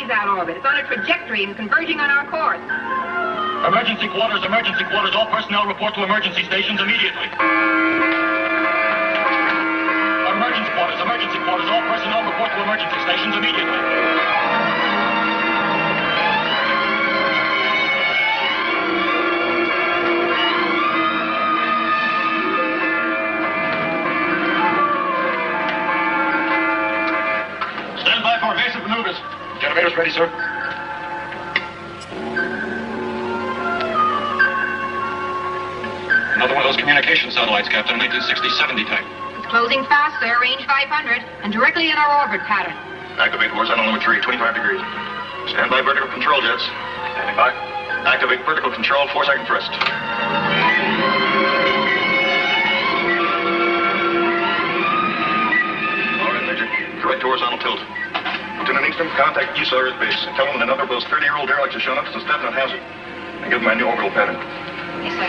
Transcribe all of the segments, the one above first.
that orbit. It's on a trajectory and converging on our course. Emergency quarters, all personnel report to emergency stations immediately. Emergency quarters, all personnel report to emergency stations immediately. Stand by for evasive maneuvers. Generators ready, sir. Another one of those communication satellites, Captain. Latest 60-70 type. It's closing fast, sir. Range 500. And directly in our orbit pattern. Activate horizontal number 3, 25 degrees. Stand by vertical control jets. Standing by. Activate vertical control, 4-second thrust. All right, Major. Correct horizontal tilt. Lieutenant Easton, contact East Base and tell them another of those 30-year-old derelicts has shown up. It's a definite hazard. And give them my new orbital pattern. Yes, sir.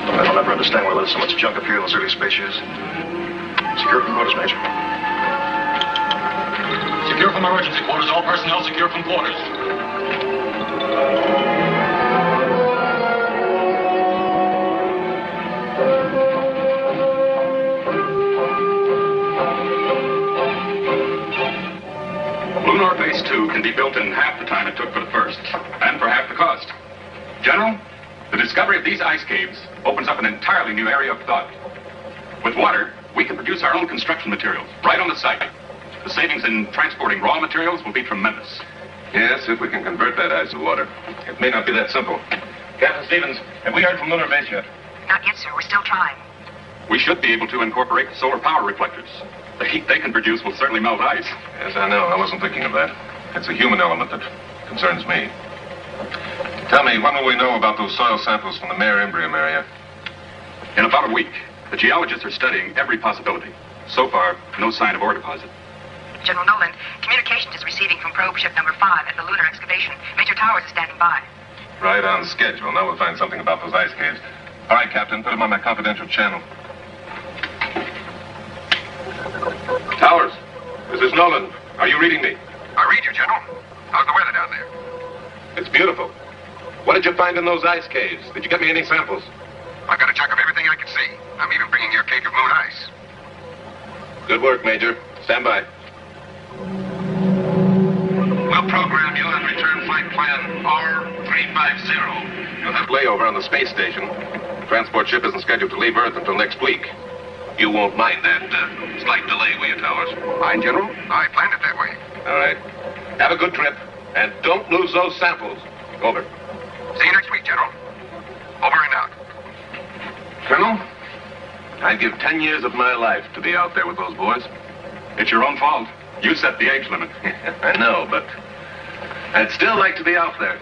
I'll never understand why there's so much junk up here in those early space years. Secure from quarters, Major. Secure from emergency quarters. All personnel secure from quarters. Lunar Base 2 can be built in half the time it took for the first, and for half the cost. General, the discovery of these ice caves opens up an entirely new area of thought. With water, we can produce our own construction materials right on the site. The savings in transporting raw materials will be tremendous. Yes, if we can convert that ice to water. It may not be that simple. Captain Stevens, have we heard from Lunar Base yet? Not yet, sir. We're still trying. We should be able to incorporate solar power reflectors. The heat they can produce will certainly melt ice. Yes, I know. I wasn't thinking of that. It's the human element that concerns me. Tell me, when will we know about those soil samples from the Mare Imbrium area? In about a week. The geologists are studying every possibility. So far, no sign of ore deposit. General Nolan, communications is receiving from probe ship number 5 at the lunar excavation. Major Towers is standing by. Right on schedule. Now we'll find something about those ice caves. All right, Captain, put them on my confidential channel. Towers, this is Nolan. Are you reading me? I read you, General. How's the weather down there? It's beautiful. What did you find in those ice caves? Did you get me any samples? I've got a check of everything I can see. I'm even bringing you a cake of moon ice. Good work, Major. Stand by. We'll program you and return flight plan R350. You'll have layover on the space station. The transport ship isn't scheduled to leave Earth until next week. You won't mind that slight delay, will you, Towers? Fine, General. I planned it that way. All right. Have a good trip. And don't lose those samples. Over. See you next week, General. Over and out. Colonel, I'd give 10 years of my life to be out there with those boys. It's your own fault. You set the age limit. I know, but I'd still like to be out there.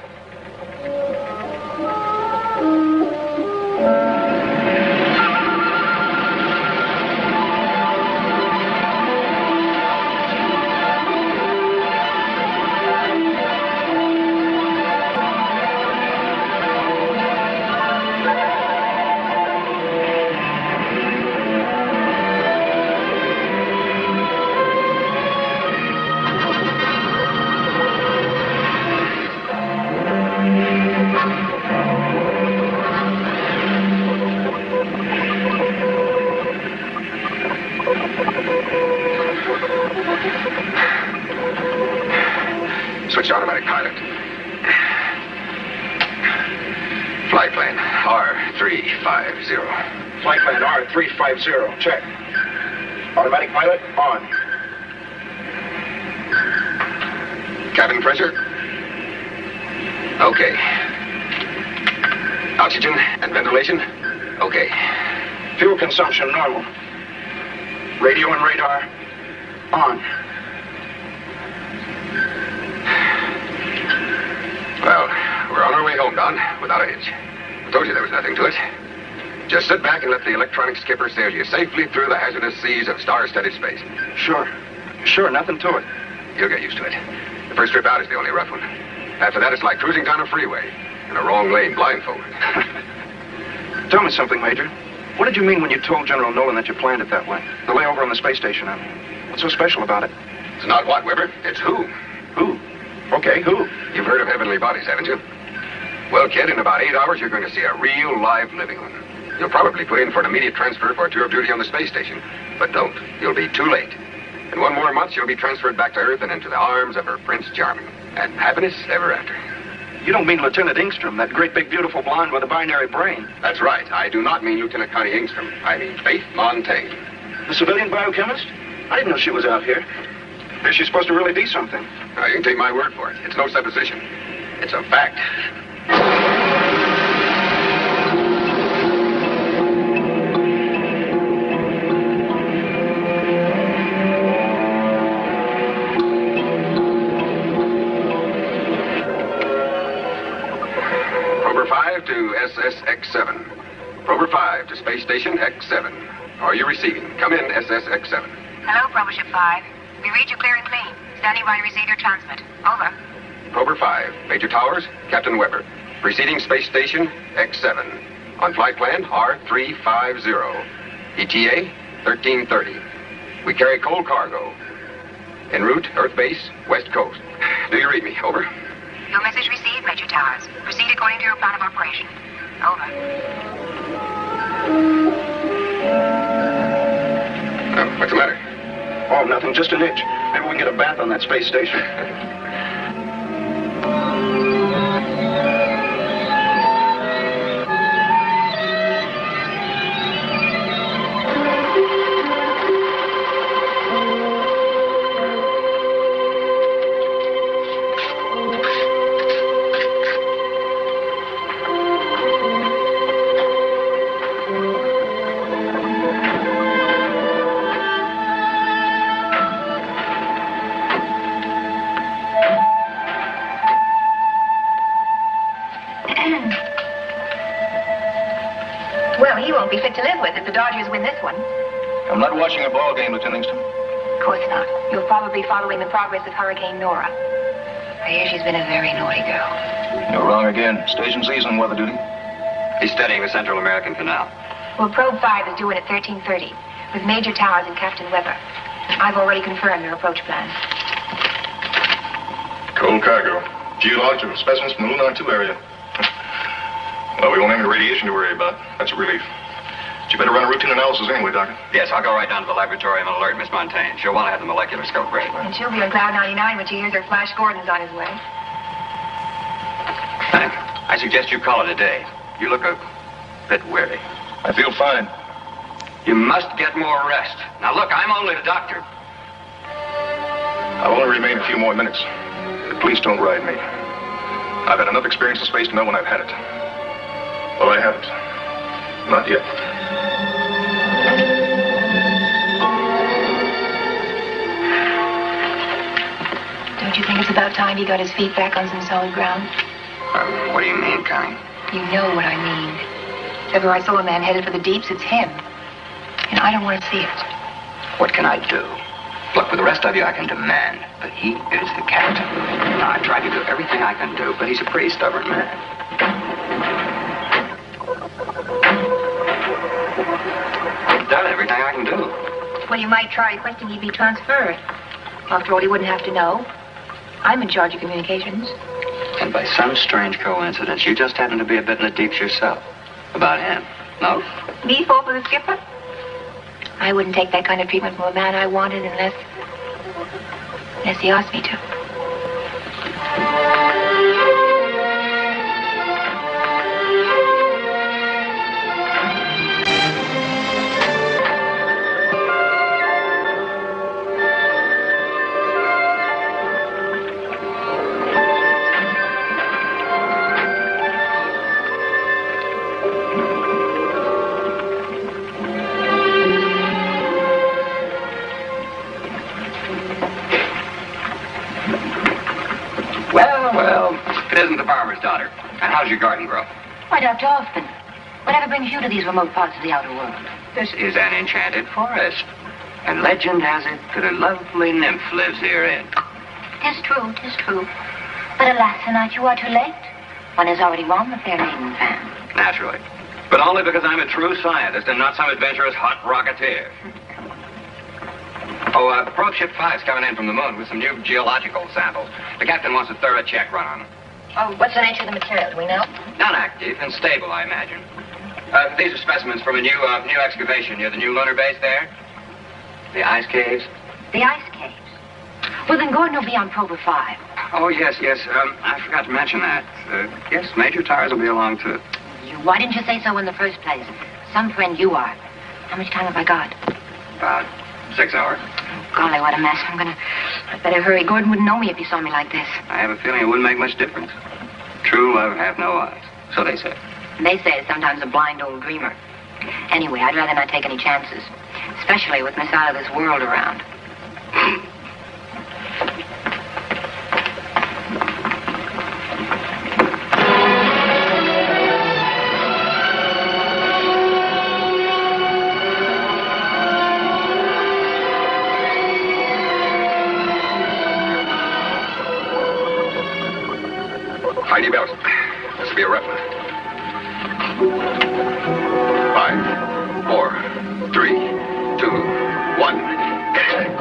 Switch to automatic pilot. Flight plan R350. Flight plan R350. Check. Automatic pilot on. Cabin pressure? Okay. Oxygen and ventilation? Okay. Fuel consumption normal. Radio and radar on. Well, we're on our way home, Don, without a hitch. I told you there was nothing to it. Just sit back and let the electronic skipper sail you safely through the hazardous seas of star-studded space. Sure. Sure, nothing to it. You'll get used to it. The first trip out is the only rough one. After that, it's like cruising down a freeway in a wrong lane blindfolded. Tell me something, Major. What did you mean when you told General Nolan that you planned it that way? The layover on the space station, I mean. What's so special about it? It's not what, Weber. It's who. Who? Okay, who? You've heard of heavenly bodies, haven't you? Well, kid, in about 8 hours, you're going to see a real, live, living one. You'll probably put in for an immediate transfer for a tour of duty on the space station. But don't. You'll be too late. In 1 more month, she'll be transferred back to Earth and into the arms of her Prince Charming. And happiness ever after. You don't mean Lieutenant Ingstrom, that great big beautiful blonde with a binary brain. That's right. I do not mean Lieutenant Connie Ingstrom. I mean Faith Montaigne. The civilian biochemist? I didn't know she was out here. Is she supposed to really be something? Now, you can take my word for it. It's no supposition. It's a fact. Prober 5 to SSX-7. Prober 5 to Space Station X-7. Are you receiving? Come in, SSX-7. Hello, Prober Ship 5. We read you clear and clean. Standing by to receive your transmit. Over. Prober 5, Major Towers, Captain Weber. Preceding Space Station X-7. On flight plan R350. ETA 1330. We carry coal cargo. En route, Earth Base, West Coast. Do you read me? Over. Your message received, Major Towers. Proceed according to your plan of operation. Over. What's the matter? Oh, nothing. Just an itch. Maybe we can get a bath on that space station. Well, he won't be fit to live with if the Dodgers win this one. I'm not watching a ball game, Lieutenant Ingstrom. Of course not. You'll probably be following the progress of Hurricane Nora. I hear she's been a very naughty girl. You're wrong again. Station Z's on weather duty. He's studying the Central American Canal. Well, Probe 5 is due in at 1330 with Major Towers and Captain Weber. I've already confirmed their approach plan. Coal cargo. Geological specimens from the Lunar 2 area. Well, we won't have any radiation to worry about. That's a relief. But you better run a routine analysis anyway, Doctor. Yes, I'll go right down to the laboratory and alert Miss Montaigne. She'll want to have the molecular scope ready. And she'll be on cloud 99 when she hears her Flash Gordon's on his way. I suggest you call it a day. You look a bit weary. I feel fine. You must get more rest. Now, look, I'm only the doctor. I'll only remain a few more minutes. But please don't ride me. I've had enough experience in space to know when I've had it. Well, I haven't. Not yet. Don't you think it's about time he got his feet back on some solid ground? What do you mean, Connie? You know what I mean. If ever I saw a man headed for the deeps, it's him. And I don't want to see it. What can I do? Look, for the rest of you, I can demand. But he is the captain. Now, I've tried to do everything I can do, but he's a pretty stubborn man. I've done everything I can do. Well, you might try requesting he be transferred. After all, he wouldn't have to know. I'm in charge of communications. And by some strange coincidence, you just happen to be a bit in the deeps yourself. About him, no? Me fall for the skipper? I wouldn't take that kind of treatment from a man I wanted unless he asked me to. Well, it isn't the farmer's daughter. And how's your garden grow? Why, Dr. Hoffman, whatever brings you to these remote parts of the outer world? This is an enchanted forest. And legend has it that a lovely nymph lives herein. 'Tis true, 'tis true. But alas, tonight you are too late. One has already won the fair maiden fan. Naturally. But only because I'm a true scientist and not some adventurous hot rocketeer. Oh, probe ship 5's coming in from the moon with some new geological samples. The captain wants a thorough check run on them. Oh, what's the nature of the material? Do we know? Non-active and stable, I imagine. These are specimens from a new excavation near the new lunar base there. The ice caves. The ice caves. Well, then Gordon will be on Prober 5. Oh, yes. I forgot to mention that. Yes, Major Tires will be along, too. Why didn't you say so in the first place? Some friend you are. How much time have I got? About 6 hours. Golly, what a mess. I'd better hurry. Gordon wouldn't know me if he saw me like this. I have a feeling it wouldn't make much difference. True love hath no eyes. So they say. They say it's sometimes a blind old dreamer. Anyway, I'd rather not take any chances. Especially with Miss out of this world around. Hide your belt. This will be a rough one. 5, 4, 3, 2, 1. Get it.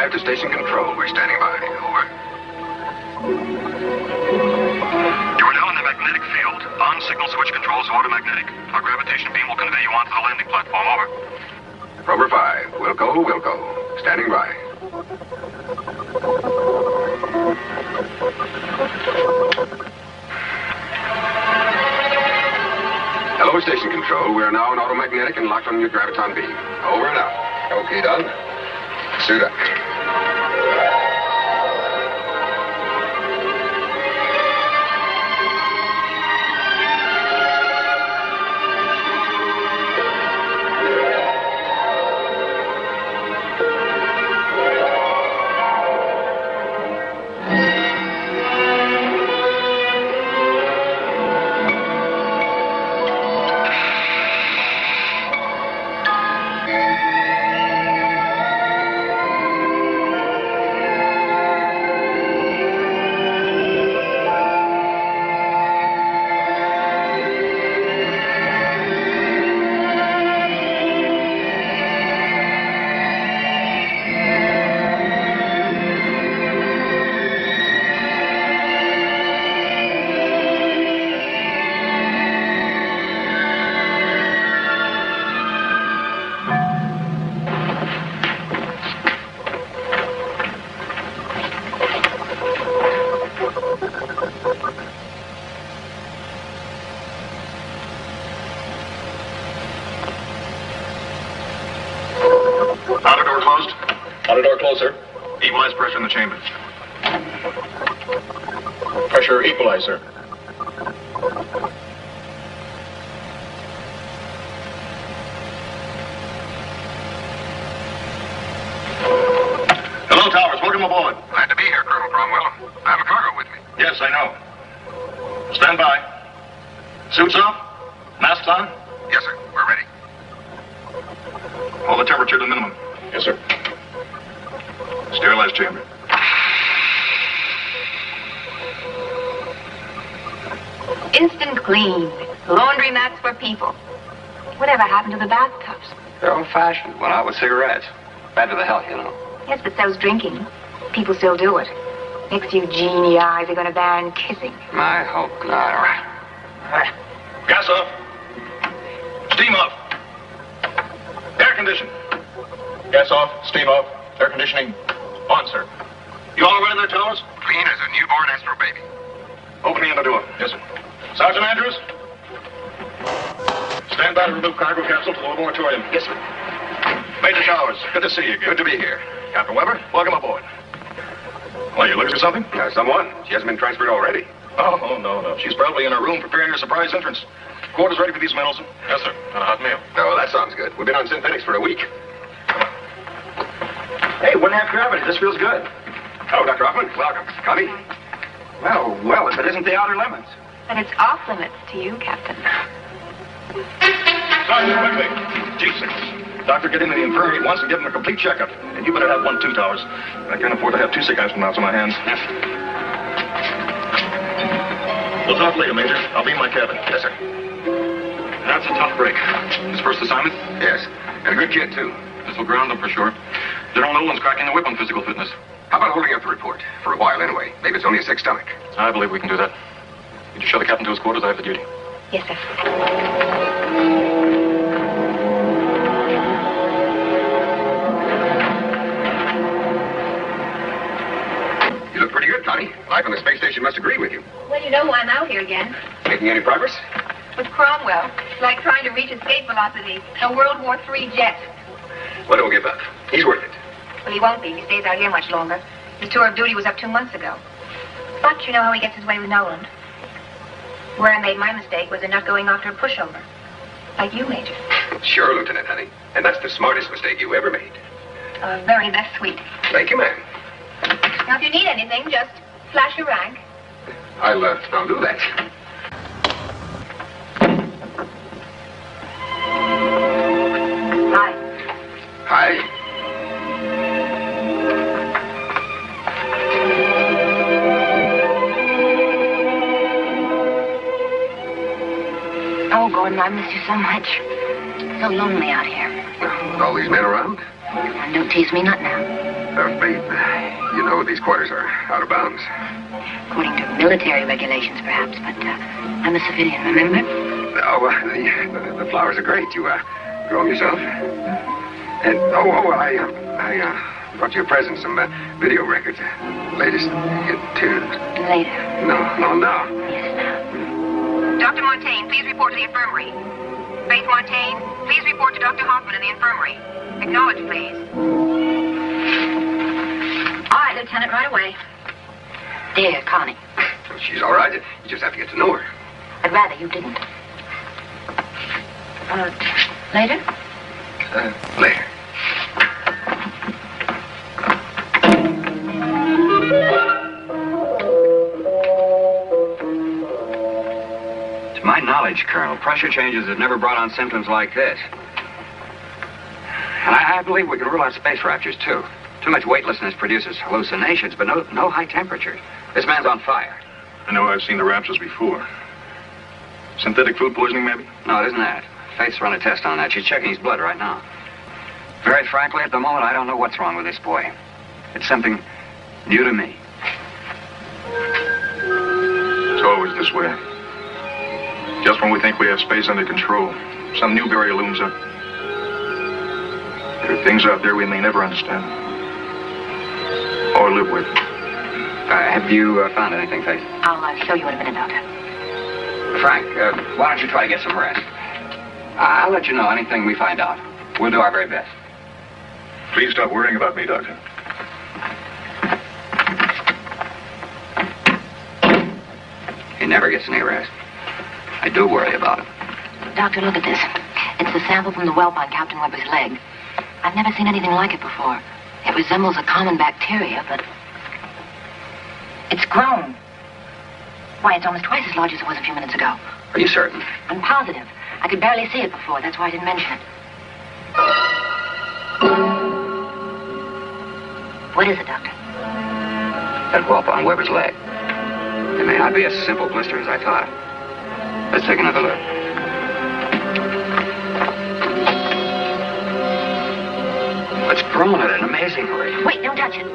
To station control. We're standing by. Over. You are now in the magnetic field. On signal switch controls automagnetic. Our gravitation beam will convey you onto the landing platform. Over. Prober 5. We'll go. Standing by. Hello, station control. We are now in automagnetic and locked on your graviton beam. Over and out. Okay, done. Suit up. Sir. Equalize pressure in the chamber. Pressure equalize, sir. Hello, Towers. Welcome aboard. Glad to be here, Colonel Cromwell. I have a cargo with me. Yes, I know. Stand by. Suits off? Masks on? Yes, sir. We're ready. Hold the temperature to the minimum. Yes, sir. Sterilized chamber. Instant clean. Laundry mats for people. Whatever happened to the bathtubs? They're old-fashioned. Went out with cigarettes. Bad to the health, you know. Yes, but so's drinking. People still do it. Next you genie eyes are going to ban kissing. I hope not. All right. Gas off. Steam off. Air condition. Gas off. Steam off. Air conditioning on, sir. You all ready there, Towers? Clean as a newborn astro baby. Open the inner door. Yes, sir. Sergeant Andrews? Stand by to remove cargo capsule to the laboratorium. Yes, sir. Major Towers, good to see you again. Good to be here. Captain Weber, welcome aboard. Why, you looking for something? Someone. She hasn't been transferred already. Oh, no. She's probably in her room preparing her surprise entrance. Quarters ready for these men, Olson? Yes, sir. And a hot meal. Oh, that sounds good. We've been on synthetics for a week. Hey, 1.5 gravity. This feels good. Oh, Dr. Hoffman, welcome. Connie? Well, if it isn't the outer limits. But it's off limits to you, Captain. Sergeant, quickly. Jesus. Doctor, get into the infirmary at once and give him a complete checkup. And you better have 1 2 towers. I can't afford to have 2 sick astronauts on my hands. We'll talk later, Major. I'll be in my cabin. Yes, sir. That's a tough break. His first assignment? Yes. And a good kid, too. This will ground him for sure. General Nolan's cracking the whip on physical fitness. How about holding up the report? For a while, anyway. Maybe it's only a sick stomach. I believe we can do that. You just show the captain to his quarters. I have the duty. Yes, sir. You look pretty good, Connie. Life on the space station must agree with you. Well, you know why I'm out here again. Making any progress? With Cromwell. It's like trying to reach escape velocity. A World War III jet. Well, don't give up. He's worth it. Well, he won't be if he stays out here much longer. His tour of duty was up 2 months ago. But you know how he gets his way with Nolan. Where I made my mistake was in not going after a pushover. Like you, Major. Sure, Lieutenant, honey. And that's the smartest mistake you ever made. Very, that's sweet. Thank you, ma'am. Now, if you need anything, just flash your rank. I'll do that. Hi. Hi. Oh, Gordon, I miss you so much. So lonely out here. With all these men around? And don't tease me not now. Faith, you know these quarters are out of bounds. According to military regulations, perhaps, but I'm a civilian, remember? Oh, the flowers are great. You grow them yourself? And, I brought you a present, some video records. Latest hit tunes. Later. No, now. Yes, now. Dr. Montaigne, please report to the infirmary. Faith Montaigne, please report to Dr. Hoffman in the infirmary. Acknowledge, please. All right, Lieutenant, right away. Dear Connie. She's all right. You just have to get to know her. I'd rather you didn't. Later? Later. To my knowledge, Colonel, pressure changes have never brought on symptoms like this. And I believe we can rule out space raptures, too. Too much weightlessness produces hallucinations, but no high temperatures. This man's on fire. I know I've seen the raptors before. Synthetic food poisoning, maybe? No, it isn't that. Faith's run a test on that. She's checking his blood right now. Very frankly, at the moment, I don't know what's wrong with this boy. It's something new to me. It's always this way. Just when we think we have space under control, some new barrier looms up. There are things out there we may never understand. Or live with. Have you found anything, Faith? I'll show you in a minute, Doctor. Frank, why don't you try to get some rest? I'll let you know anything we find out. We'll do our very best. Please stop worrying about me, Doctor. He never gets any rest. I do worry about him. Doctor, look at this. It's the sample from the whelp on Captain Webber's leg. I've never seen anything like it before. It resembles a common bacteria, but it's grown. Why, it's almost twice as large as it was a few minutes ago. Are you certain? I'm positive. I could barely see it before. That's why I didn't mention it. What is it, Doctor? That whelp on Webber's leg. It may not be a simple blister as I thought. Let's take another look. It's grown at an amazing rate. Wait, don't touch it.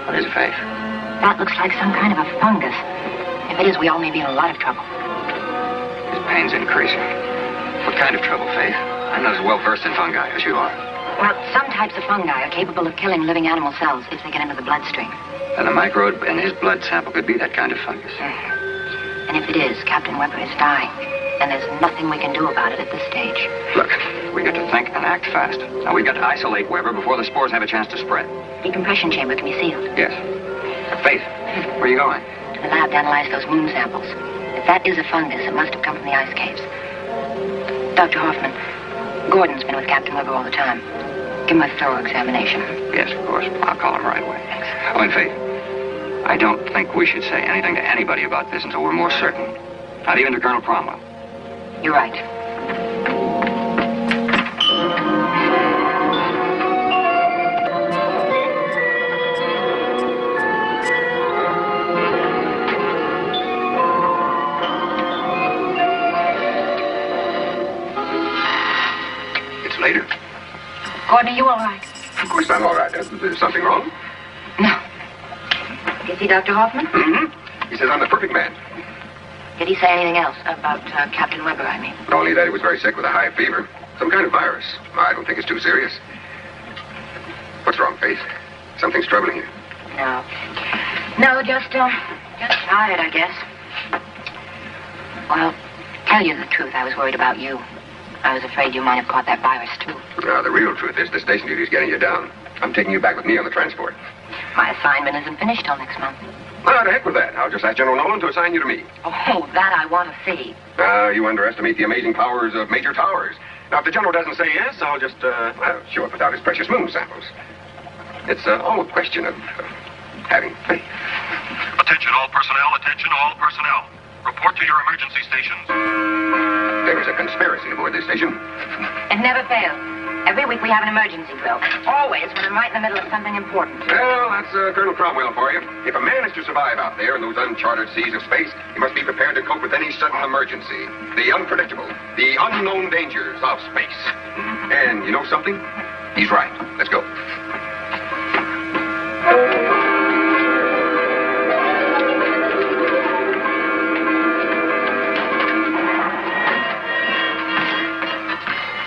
What is it, Faith? That looks like some kind of a fungus. If it is, we all may be in a lot of trouble. His pain's increasing. What kind of trouble, Faith? I'm not as well versed in fungi as you are. Well, some types of fungi are capable of killing living animal cells if they get into the bloodstream. And the microbe in his blood sample could be that kind of fungus. And if it is, Captain Webber is dying. And there's nothing we can do about it at this stage. Look, we got to think and act fast. Now, we've got to isolate Webber before the spores have a chance to spread. Decompression chamber can be sealed. Yes. Faith, where are you going? To the lab to analyze those moon samples. If that is a fungus, it must have come from the ice caves. Dr. Hoffman, Gordon's been with Captain Weber all the time. Give him a thorough examination. Yes, of course. I'll call him right away. Oh, and Faith, I don't think we should say anything to anybody about this until we're more certain. Not even to Colonel Cromwell. You're right. It's later. Gordon, are you all right? Of course I'm all right. There's something wrong? No. Did you see Dr. Hoffman? Mm-hmm. He says I'm the perfect man. Did he say anything else about Captain Weber, I mean? Only that he was very sick with a high fever. Some kind of virus. I don't think it's too serious. What's wrong, Faith? Something's troubling you. No. No, just tired, I guess. Well, tell you the truth, I was worried about you. I was afraid you might have caught that virus, too. No, the real truth is the station duty is getting you down. I'm taking you back with me on the transport. My assignment isn't finished till next month. No, to heck with that. I'll just ask General Nolan to assign you to me. Oh, that I want to see. You underestimate the amazing powers of Major Towers. Now, if the General doesn't say yes, I'll just, show up without his precious moon samples. It's all a question of having faith. Attention all personnel, attention all personnel. Report to your emergency stations. There is a conspiracy aboard this station. It never fails. Every week we have an emergency drill. Always when I'm right in the middle of something important. Well, that's Colonel Cromwell for you. If a man is to survive out there in those uncharted seas of space, he must be prepared to cope with any sudden emergency. The unpredictable, the unknown dangers of space. And you know something? He's right. Let's go.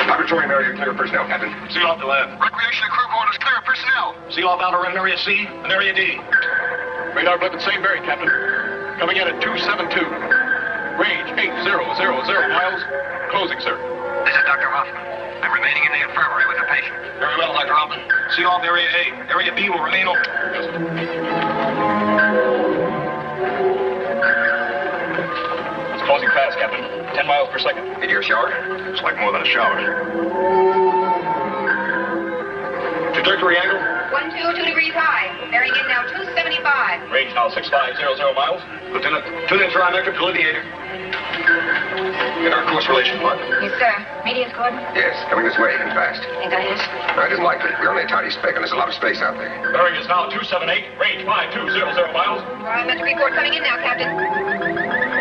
Laboratory area clear personnel, Captain. Seal off the lab. Recreation and crew quarters clear personnel. Seal off outer rim area C and area D. Radar blip at same bearing, Captain. Coming in at 272. Range 8000 miles. Closing, sir. This is Dr. Hoffman. I'm remaining in the infirmary with a patient. Very well, Dr. Hoffman. Seal off area A. Area B will remain open. Yes, sir. It's closing fast, Captain. 10 miles per second. Need your shower? It's like more than a shower. Trajectory angle? 122 degrees high. Bearing in now 275. Range now 6500 miles. Lieutenant, tune in trimetric delineator. Get our course relation plot. Yes, sir. Medius, Gordon? Yes, coming this way and fast. Think that is? No, it isn't likely. We're only a tiny speck and there's a lot of space out there. Bearing is now 278. Range 5200 miles. Trimetric report coming in now, Captain.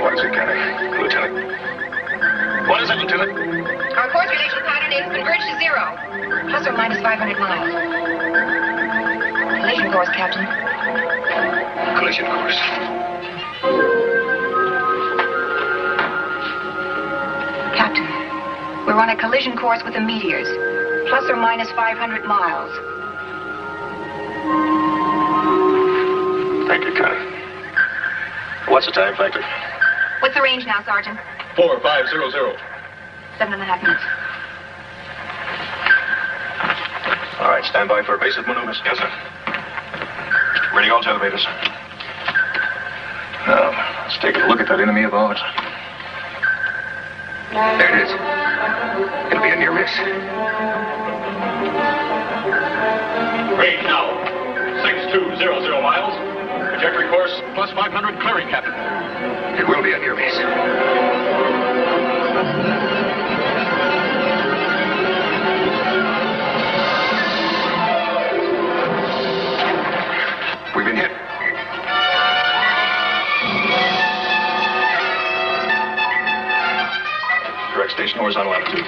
What is it, Captain? Lieutenant. What is it, Lieutenant? Our course relation pattern is converged to zero. Plus or minus 500 miles. Collision course, Captain. Collision course. Captain, we're on a collision course with the meteors. Plus or minus 500 miles. Thank you, Connie. What's the time factor? What's the range now, Sergeant? 4500. 7.5 minutes. All right, stand by for evasive maneuvers. Yes, sir. Ready all elevators. Now, let's take a look at that enemy of ours. There it is. It'll be a near miss. Range now 6200 miles. Trajectory course plus 500 clearing, Captain. It will be a near miss. We've been hit. Correct station horizontal altitude.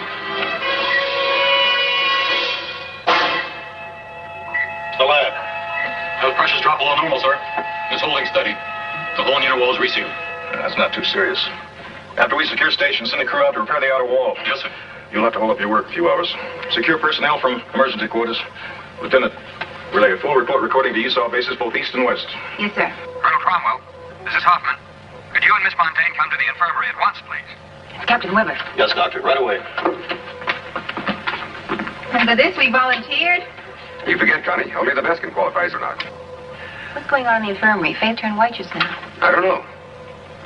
The lab. Those pressures drop below normal, sir. It's holding steady. The whole inner wall is resealed. That's not too serious. After we secure station, send a crew out to repair the outer wall. Yes, sir. You'll have to hold up your work a few hours. Secure personnel from emergency quarters. Lieutenant, relay a full report recording to Esau bases both east and west. Yes, sir. Colonel Cromwell, this is Hoffman. Could you and Miss Fontaine come to the infirmary at once, please? It's Captain Weber. Yes, Doctor. Right away. And for this, we volunteered. You forget, Connie. Only the best can qualify as or not. What's going on in the infirmary? Faith turned white just now. I don't know.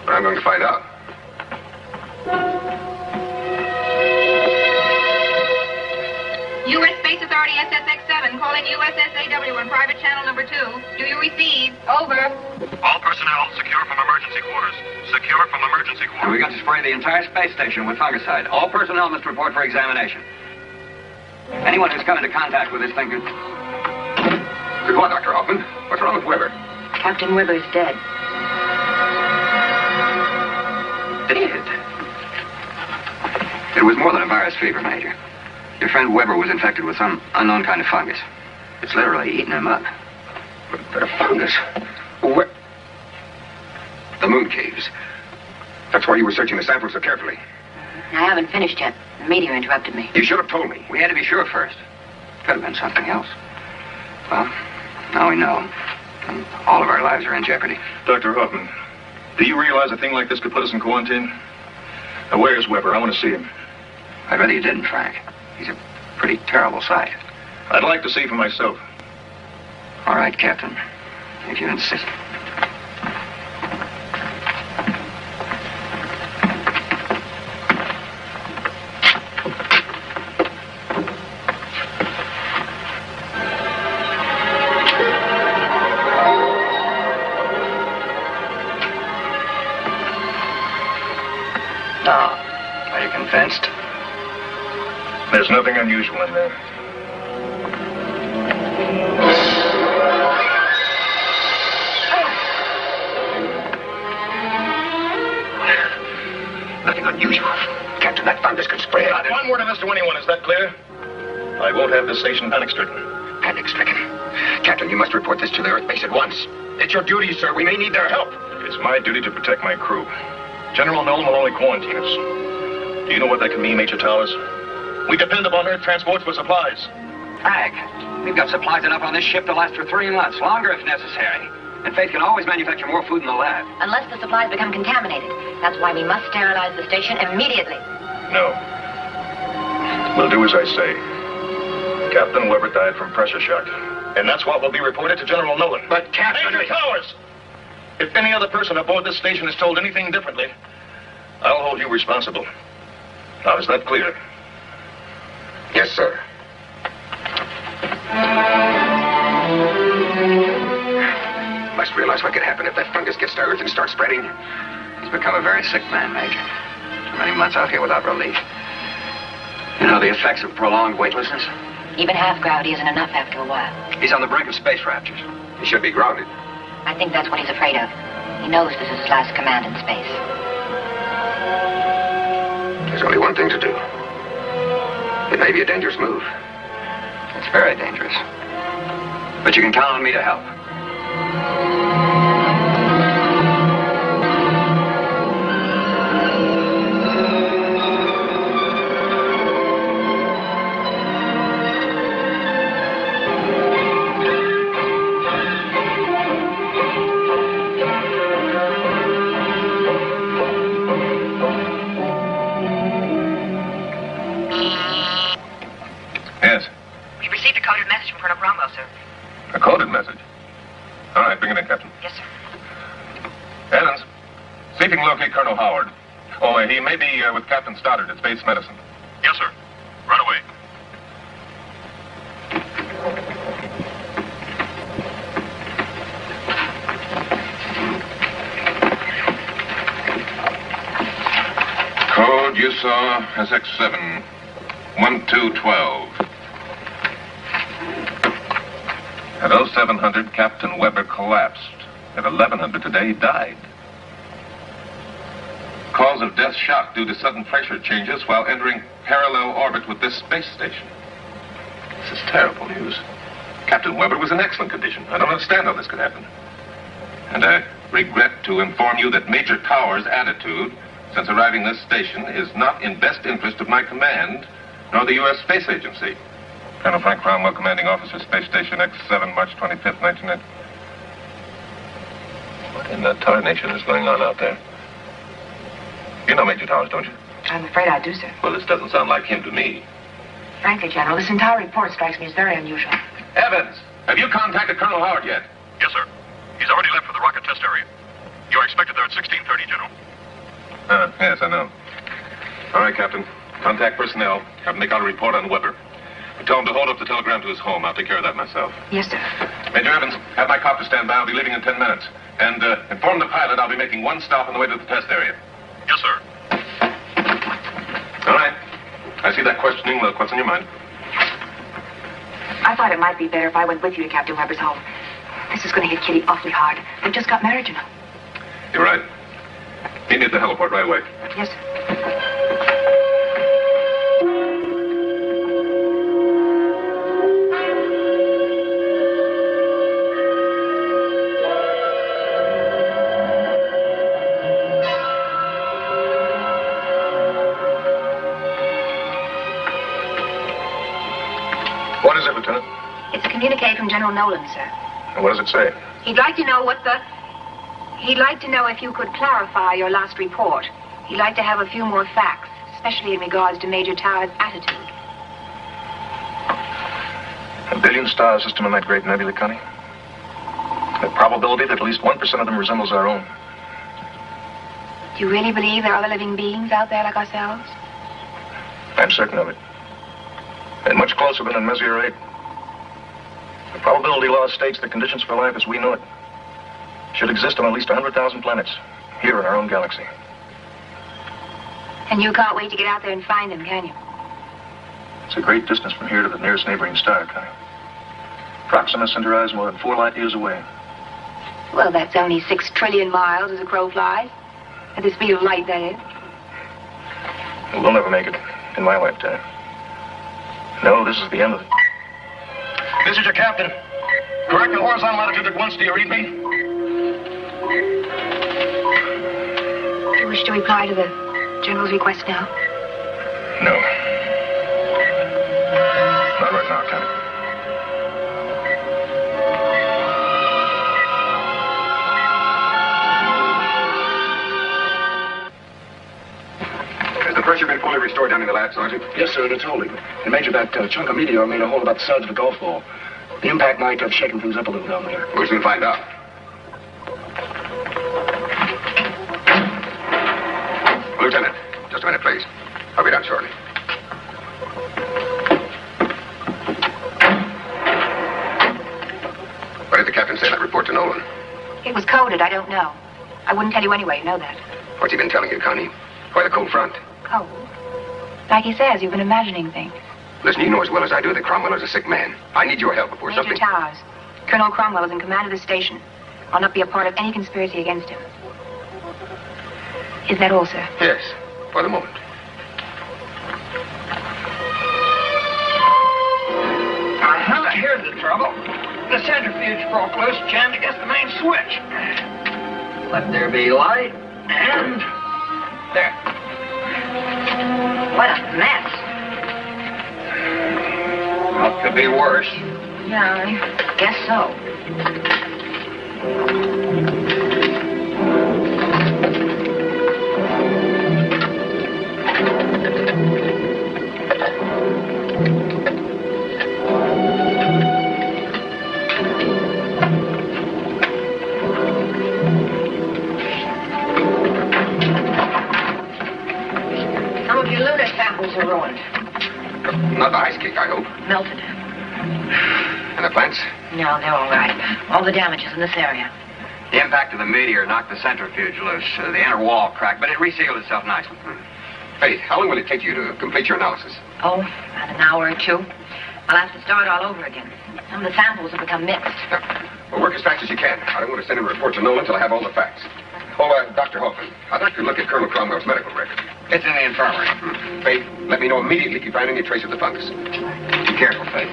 But I'm going to find out. U.S. Space Authority SSX-7 calling USSAW on private channel number 2. Do you receive? Over. All personnel secure from emergency quarters. Secure from emergency quarters. And we got to spray the entire space station with fungicide. All personnel must report for examination. Anyone who's come into contact with this thing could... Good one, Dr. Hoffman. What's wrong with Weber? Captain Weber's dead. Dead? It was more than a virus fever, Major. Your friend Weber was infected with some unknown kind of fungus. It's literally eating him up. But a fungus? Where? The moon caves. That's why you were searching the sample so carefully. I haven't finished yet. The meteor interrupted me. You should have told me. We had to be sure first. Could have been something else. Well, now we know. And all of our lives are in jeopardy. Dr. Hoffman, do you realize a thing like this could put us in quarantine? Now, where's Weber? I want to see him. I'd rather you didn't, Frank. He's a pretty terrible sight. I'd like to see for myself. All right, Captain. If you insist. Now, are you convinced? There's nothing unusual in there. Nothing unusual. Captain, that fungus could spread. Not one word of this to anyone, is that clear? I won't have this station panic-stricken. Panic-stricken. Captain, you must report this to the Earth base at once. It's your duty, sir. We may need their help. It's my duty to protect my crew. General Nolan will only quarantine us. Do you know what that can mean, Major Towers? We depend upon Earth transports for supplies. Frank, we've got supplies enough on this ship to last for 3 months, longer if necessary. And Faith can always manufacture more food in the lab. Unless the supplies become contaminated. That's why we must sterilize the station immediately. No. We'll do as I say. Captain Weber died from pressure shock. And that's what will be reported to General Nolan. But, Captain... Major Towers! If any other person aboard this station is told anything differently, I'll hold you responsible. Now, is that clear? Yes, sir. Must realize what could happen if that fungus gets to Earth and starts spreading. He's become a very sick man, Major. So many months out here without relief. You know the effects of prolonged weightlessness? Even half gravity isn't enough after a while. He's on the brink of space raptures. He should be grounded. I think that's what he's afraid of. He knows this is his last command in space. There's only one thing to do. It may be a dangerous move. It's very dangerous. But you can count on me to help. Yes. We've received a coded message from Colonel Cromwell, sir. A coded message. All right, bring it in, Captain. Yes, sir. Evans, see if you can locate Colonel Howard. Oh, he may be with Captain Stoddard at Space Medicine. Yes, sir. Right away. Code you saw SX7 1212. At 0700, Captain Weber collapsed. At 1100 today, he died. Cause of death shock due to sudden pressure changes while entering parallel orbit with this space station. This is terrible news. Captain Weber was in excellent condition. I don't understand how this could happen. And I regret to inform you that Major Towers' attitude since arriving this station is not in best interest of my command, nor the U.S. Space Agency. Colonel Frank Cromwell, Commanding Officer, Space Station X7, March 25th, 1990. What in the tarnation is going on out there? You know Major Towers, don't you? I'm afraid I do, sir. Well, this doesn't sound like him to me. Frankly, General, this entire report strikes me as very unusual. Evans, have you contacted Colonel Howard yet? Yes, sir. He's already left for the rocket test area. You are expected there at 16:30, General. Yes, I know. All right, Captain. Contact personnel. Have them make out a report on Weber. Tell him to hold up the telegram to his home. I'll take care of that myself. Yes, sir. Major Evans, have my copter stand by. I'll be leaving in 10 minutes. And inform the pilot I'll be making one stop on the way to the test area. Yes, sir. All right. I see that questioning look. What's on your mind? I thought it might be better if I went with you to Captain Weber's home. This is going to hit Kitty awfully hard. They just got married, you know. You're right. Meet me at the heliport right away. Yes, sir. What is it, Lieutenant? It's a communique from General Nolan, sir. And what does it say? He'd like to know He'd like to know if you could clarify your last report. He'd like to have a few more facts, especially in regards to Major Tower's attitude. A billion-star system in that great nebula, Connie. The probability that at least 1% of them resembles our own. Do you really believe there are other living beings out there like ourselves? I'm certain of it. And much closer than in Messier 8. The probability law states the conditions for life as we know it should exist on at least 100,000 planets here in our own galaxy. And you can't wait to get out there and find them, can you? It's a great distance from here to the nearest neighboring star, Connie. Proxima Centauri is more than 4 light years away. Well, that's only 6 trillion miles as a crow flies. At the speed of light, that is. We'll never make it in my lifetime. No, this is the end of it. This is your captain. Correct the horizontal latitude at once. Do you read me? Do you wish to reply to the General's request now? No. Not right now, Connie. Has the pressure been fully restored down in the lab, Sergeant? Yes, sir, it's holding. And Major, that chunk of meteor made a hole about the size of a golf ball. The impact might have shaken things up a little down there. We'll soon find out. Lieutenant, just a minute, please. I'll be down shortly. What did the captain say in that report to Nolan? It was coded, I don't know. I wouldn't tell you anyway, you know that. What's he been telling you, Connie? Why the cold front? Cold? Like he says, you've been imagining things. Listen, you know as well as I do that Cromwell is a sick man. I need your help before Major something... Towers. Colonel Cromwell is in command of the station. I'll not be a part of any conspiracy against him. Is that all, sir? Yes, for the moment. Here's the trouble. The centrifuge broke loose, jammed against the main switch. Let there be light, and there. What a mess. Well, it could be worse. Yeah, I guess so. Some of your lunar samples are ruined. Not the ice cake, I hope. Melted. And the plants? No, they're all right. All the damage is in this area. The impact of the meteor knocked the centrifuge loose. The inner wall cracked, but it resealed itself nicely. Hey, how long will it take you to complete your analysis? Oh, about an hour or two. I'll have to start all over again. Some of the samples have become mixed. Well, work as fast as you can. I don't want to send in a report to Nolan until I have all the facts. Oh, Dr. Hoffman, I'd like to look at Colonel Cromwell's medical record. It's in the infirmary. Faith, let me know immediately if you find any trace of the fungus. Be careful, Faith.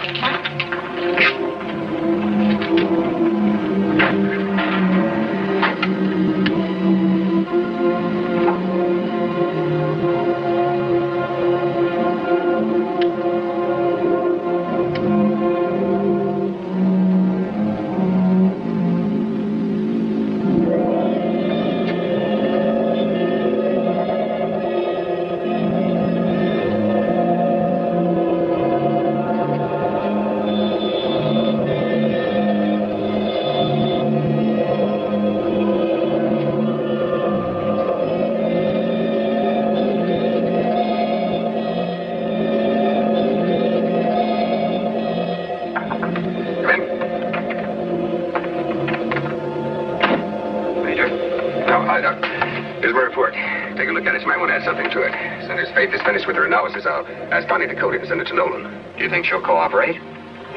want to add something to it. As soon as Faith is finished with her analysis, I'll ask Connie to code it and send it to Nolan. Do you think she'll cooperate?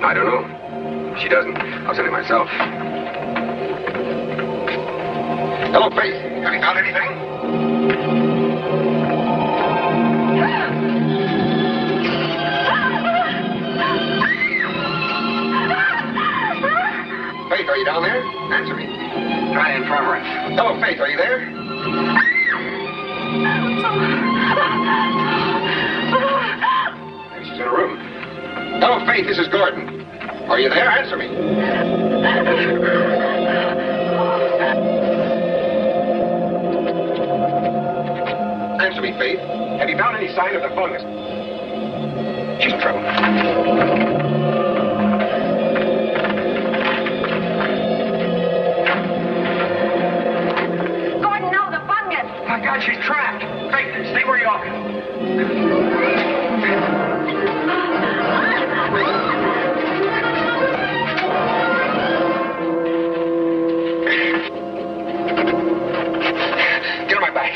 I don't know. If she doesn't, I'll send it myself. Hello, Faith. Have you found anything? Faith, are you down there? Answer me. Try the infirmary. Hello, Faith, are you there? Maybe she's in a room. Hello, Faith, this is Gordon. Are you there? Answer me. Answer me, Faith. Have you found any sign of the fungus? She's in trouble. My God, she's trapped. Faith, stay where you are. Get on my back.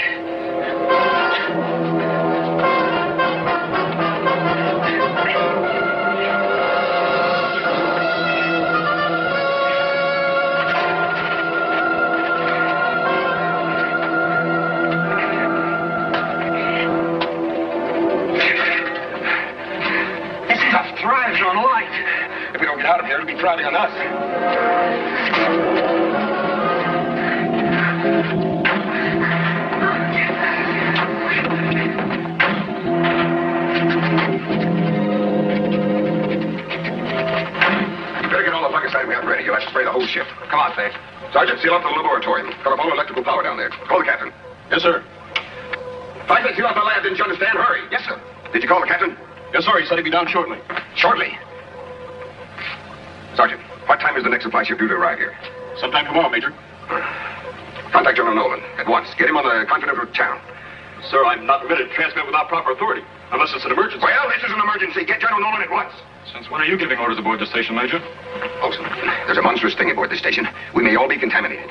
On light. If we don't get out of here, it'll be thriving on us. You better get all the fungicide we have ready. You'll have to spray the whole ship. Come on, Faith. Sergeant, seal up the laboratorium. Cut off all electrical power down there. Call the captain. Yes, sir. I said seal up the lab, didn't you understand? Hurry. Yes, sir. Did you call the captain? Yes, sir. He said he'd be down shortly. Shortly. Sergeant, what time is the next supply ship due to arrive here? Sometime tomorrow, Major. Contact General Nolan at once. Get him on the confidential channel. Sir, I'm not permitted to transmit without proper authority, unless it's an emergency. Well, this is an emergency. Get General Nolan at once. Since when are you giving orders aboard the station, Major? Olson, there's a monstrous thing aboard this station. We may all be contaminated.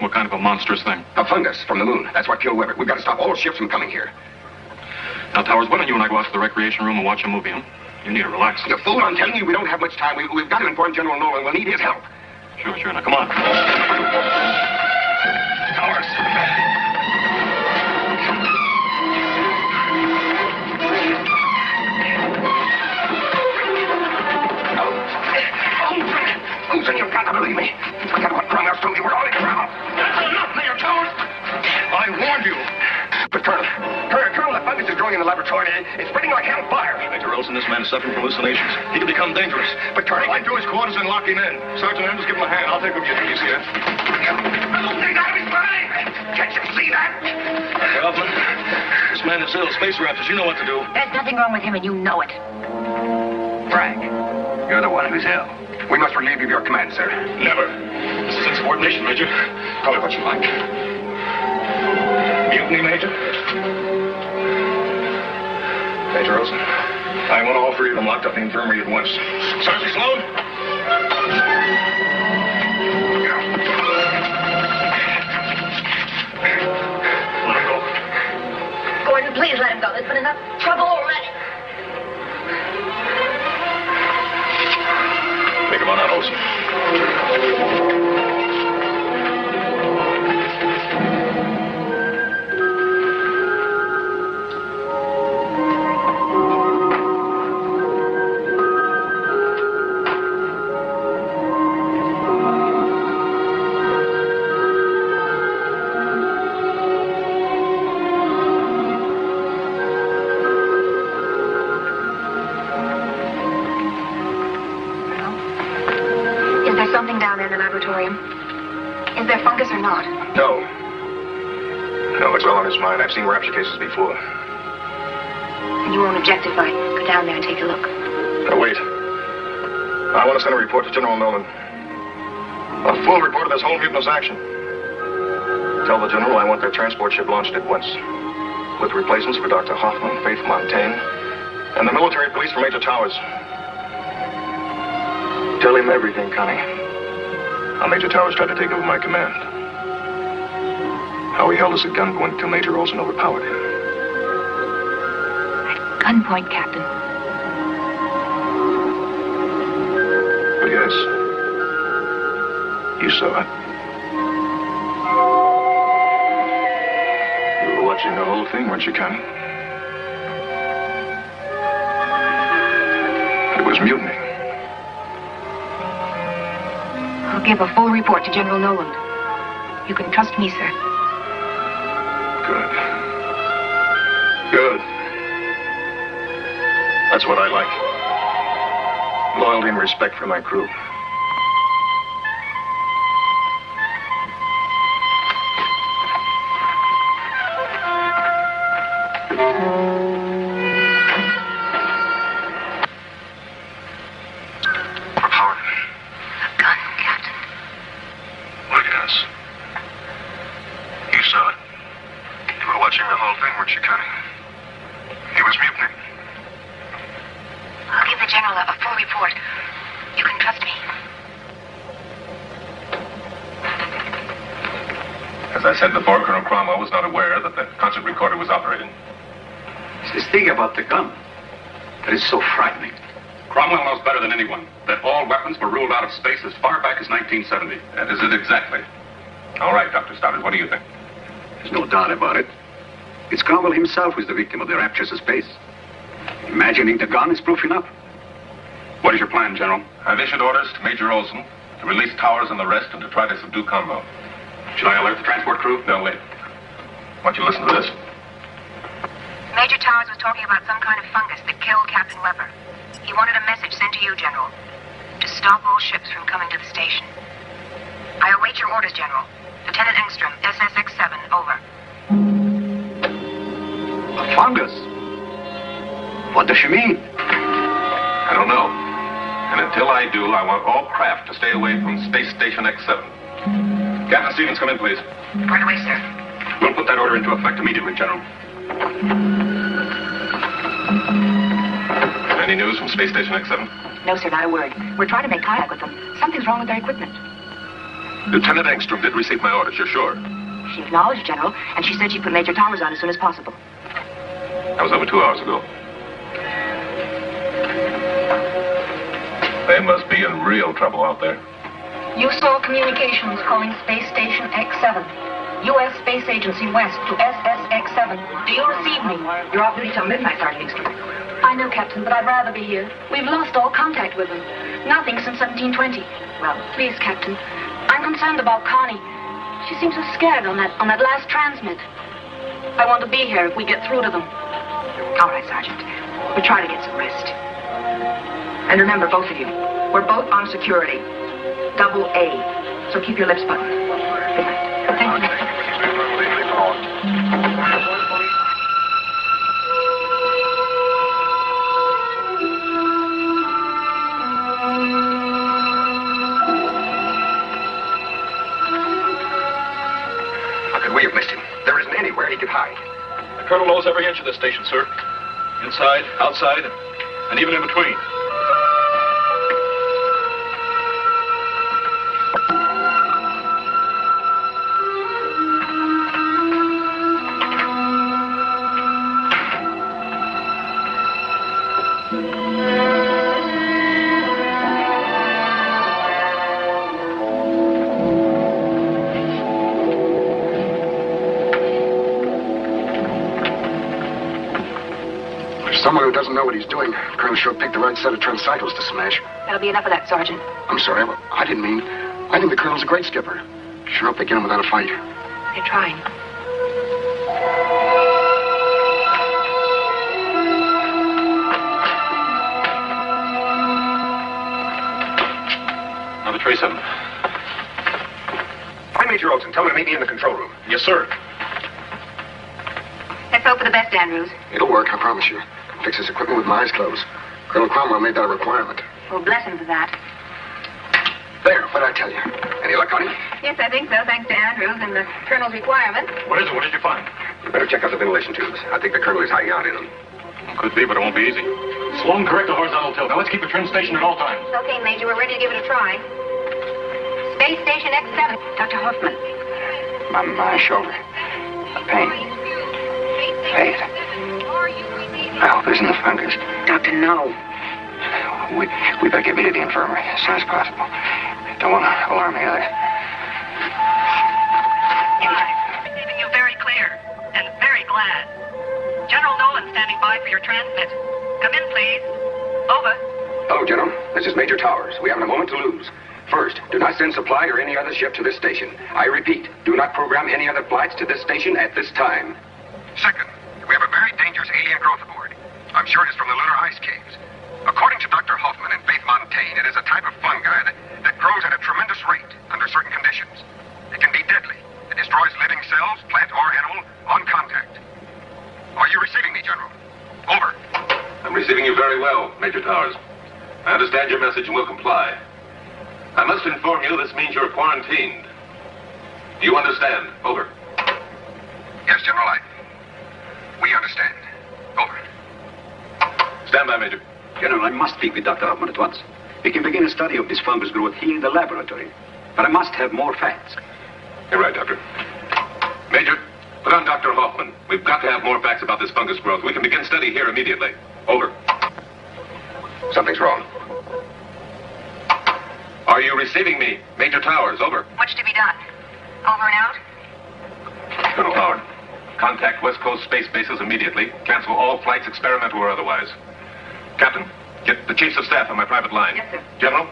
What kind of a monstrous thing? A fungus from the moon. That's what killed Weber. We've got to stop all ships from coming here. Now, Towers, why don't you and I go out to the recreation room and watch a movie, huh? You need to relax. You fool, I'm telling you, we don't have much time. We've got to inform General Nolan. We'll need his help. Sure. Now, come on. Towers. Olson, you've got to believe me. Forget what Cromwell told you. We're all in trouble. That's enough, Major Towers. I warned you. But Colonel, the fungus is growing in the laboratory. It's spreading like hellfire. Major Olson, this man is suffering from hallucinations. He can become dangerous. But Colonel, Take him to his quarters and lock him in. Sergeant Andrews, give him a hand. I'll take him to you. You see it? He's out of his mind. Can't you see that? Dr. Hoffman, this man is ill. Space Raptors, you know what to do. There's nothing wrong with him, and you know it. Frank, you're the one who's ill. We must relieve you of your command, sir. Never. This is insubordination, Major. Call it what you like. Mutiny, Major? Major Olson, I want all three of them locked up in the infirmary at once. Sergeant Sloan? Let him go. Gordon, please let him go. There's been enough trouble already. Take him on out, Olson. Something down there in the laboratorium. Is there fungus or not? No. No, it's well on his mind. I've seen rapture cases before. And you won't object if I go down there and take a look. Now, wait. I want to send a report to General Nolan. A full report of this whole mutinous action. Tell the General I want their transport ship launched at once. With replacements for Dr. Hoffman, Faith Montaigne, and the military police for Major Towers. Tell him everything, Connie. How Major Towers tried to take over my command. How he held us at gunpoint until Major Olson overpowered him. gunpoint, Captain. Yes. You saw it. You were watching the whole thing, weren't you, Connie? It was mutiny. I'll give a full report to General Noland. You can trust me, sir. Good. Good. That's what I like. Loyalty and respect for my crew. As I said before, Colonel Cromwell was not aware that the concert recorder was operating. It's this thing about the gun that is so frightening. Cromwell knows better than anyone that all weapons were ruled out of space as far back as 1970. That is it exactly. All right, Dr. Stoddard, what do you think? There's no doubt about it. It's Cromwell himself who's the victim of the raptures of space. Imagining the gun is proof enough. What is your plan, General? I've issued orders to Major Olson to release Towers and the rest and to try to subdue Convo. Should I alert the transport crew? No, wait. I want you to listen to this. Major Towers was talking about some kind of fungus that killed Captain Weber. He wanted a message sent to you, General, to stop all ships from coming to the station. I await your orders, General. Lieutenant Engstrom, SSX-7, over. A fungus? What does she mean? I don't know. And until I do, I want all craft to stay away from Space Station X-7. Captain Stevens, come in, please. Right away, sir. We'll put that order into effect immediately, General. Any news from Space Station X-7? No, sir, not a word. We're trying to make contact with them. Something's wrong with their equipment. Lieutenant Engstrom did receive my orders, you're sure? She acknowledged, General, and she said she'd put Major Towers on as soon as possible. That was over 2 hours ago. They must be in real trouble out there. USOL Communications calling Space Station X-7. U.S. Space Agency West to SSX-7. Do you receive me? You're off duty till midnight, Sergeant Engstrom. I know, Captain, but I'd rather be here. We've lost all contact with them. Nothing since 1720. Well, please, Captain. I'm concerned about Connie. She seems so scared on that last transmit. I want to be here if we get through to them. All right, Sergeant. We'll try to get some rest. And remember, both of you, we're both on security. Double A. So keep your lips buttoned. Good night. Thank you. How could we have missed him? There isn't anywhere he could hide. The Colonel knows every inch of this station, sir. Inside, outside, and even in between. Someone who doesn't know what he's doing. Colonel sure picked the right set of transcycles to smash. That'll be enough of that, Sergeant. I'm sorry, but I didn't mean. I think the Colonel's a great skipper. Sure hope they get him without a fight. They're trying. Another trace of him. Find Major Olson. Tell him to meet me in the control room. Yes, sir. Let's hope for the best, Andrews. It'll work, I promise you. Fix his equipment with my eyes closed. Colonel Cromwell made that a requirement. We'll bless him for that. There, what'd I tell you? Any luck on him? Yes, I think so, thanks to Andrews and the Colonel's requirement. What is it? What did you find? You better check out the ventilation tubes. I think the Colonel is hiding out in them. Could be, but it won't be easy. Slow and correct the horizontal tilt. Now let's keep the trim station at all times. Okay, Major, we're ready to give it a try. Space Station X-7. Dr. Hoffman. My shoulder. The pain. Fade. Well, isn't the fungus. Doctor, no. We better get me to the infirmary as soon as possible. Don't want to alarm the others. Receiving you very clear and very glad. General Nolan standing by for your transmit. Come in, please. Over. Hello, General. This is Major Towers. We haven't a moment to lose. First, do not send supply or any other ship to this station. I repeat, do not program any other flights to this station at this time. Second, we have a very dangerous alien growth aboard. I'm sure it is from the lunar ice caves. According to Dr. Hoffman and Faith Montaigne, it is a type of fungi that grows at a tremendous rate under certain conditions. It can be deadly. It destroys living cells, plant or animal, on contact. Are you receiving me, General? Over. I'm receiving you very well, Major Towers. I understand your message and will comply. I must inform you this means you're quarantined. Do you understand? Over. Yes, General, we understand. Over. Stand by, Major. General, I must speak with Dr. Hoffman at once. We can begin a study of this fungus growth here in the laboratory. But I must have more facts. You're right, Doctor. Major, put on Dr. Hoffman. We've got to have more facts about this fungus growth. We can begin study here immediately. Over. Something's wrong. Are you receiving me, Major Towers? Over. What's to be done? Over and out? Colonel Howard, contact West Coast space bases immediately. Cancel all flights, experimental or otherwise. Captain, get the chiefs of staff on my private line. Yes, sir. General,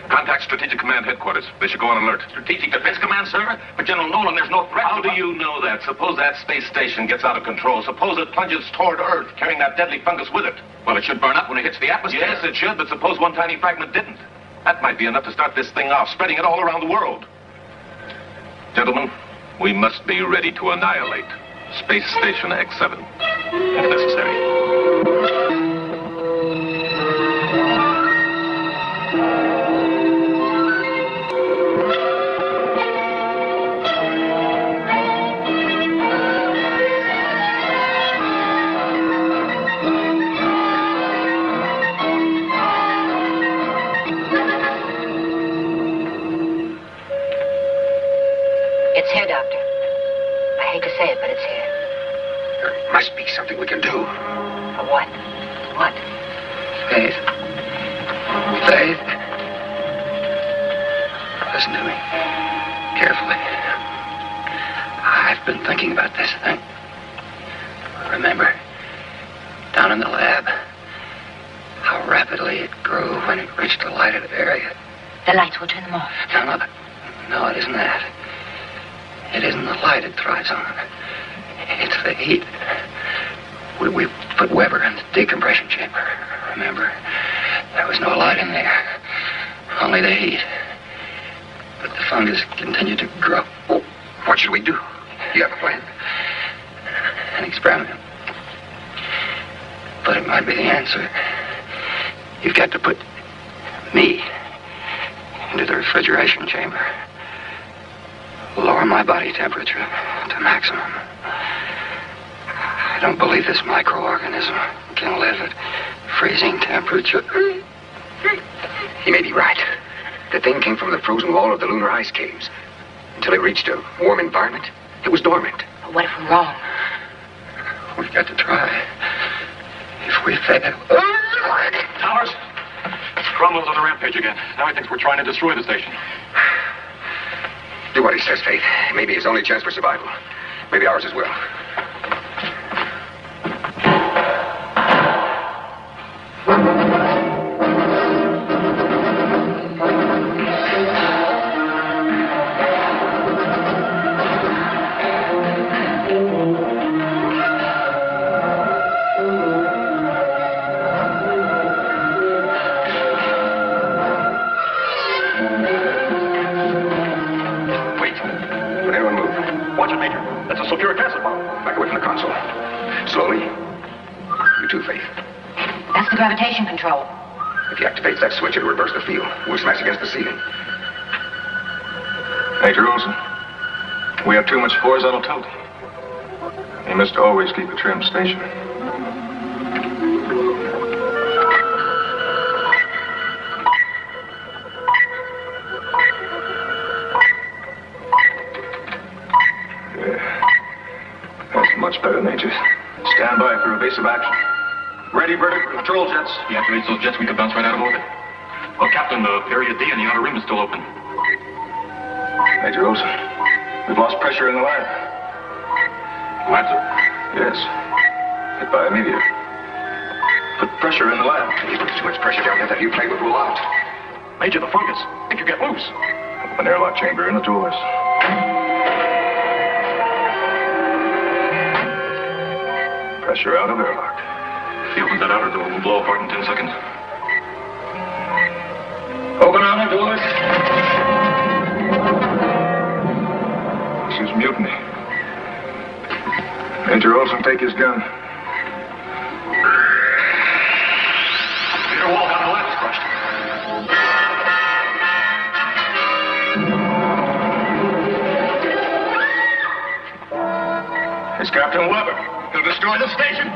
contact Strategic Command headquarters. They should go on alert. Strategic Defense Command, sir? But General Nolan, there's no threat. How do you know that? Suppose that space station gets out of control. Suppose it plunges toward Earth, carrying that deadly fungus with it. Well, it should burn up when it hits the atmosphere. Yes, it should, but suppose one tiny fragment didn't. That might be enough to start this thing off, spreading it all around the world. Gentlemen, we must be ready to annihilate Space Station X7, if necessary. It's here, Doctor. I hate to say it, but it's here. There must be something we can do. For what? What? Faith. Faith. Listen to me. Carefully. I've been thinking about this thing. Remember, down in the lab, how rapidly it grew when it reached a lighted area. The lights will turn them off. No, it isn't that. It isn't the light it thrives on. It's the heat. We put Weber in the decompression chamber. Remember? There was no light in there. Only the heat. But the fungus continued to grow. Oh, what should we do? You have a plan? An experiment. But it might be the answer. You've got to put me into the refrigeration chamber. Lower my body temperature to maximum. I don't believe this microorganism can live at freezing temperature. He may be right. The thing came from the frozen wall of the lunar ice caves. Until it reached a warm environment, it was dormant. But what if we're wrong? We've got to try. If we fail... Towers, Cromwell's on a rampage again. Now he thinks we're trying to destroy the station. Do what he says, Faith. It may be his only chance for survival. Maybe ours as well. Gravitation control. If he activates that switch, it'll reverse the field. We'll smash against the ceiling. Major Olson, we have too much horizontal tilt. You must always keep a trim station. Yeah. That's much better, Major. Stand by for evasive action. Ready, vertical patrol jets. He activates those jets, we could bounce right out of orbit. Well, Captain, the area D in the outer rim is still open. Major Olson, we've lost pressure in the lab. What, sir? Yes. Hit by a meteor. Put pressure in the lab. You put too much pressure down there, that new plane will blow out. Major, the fungus. It could get loose. An airlock chamber in the doors. Pressure out of airlock. If he opens that outer door, we'll blow apart in 10 seconds. Open outer doors. This is mutiny. Major Olson, take his gun. Your wall down the left is crushed. It's Captain Weber. He'll destroy the station.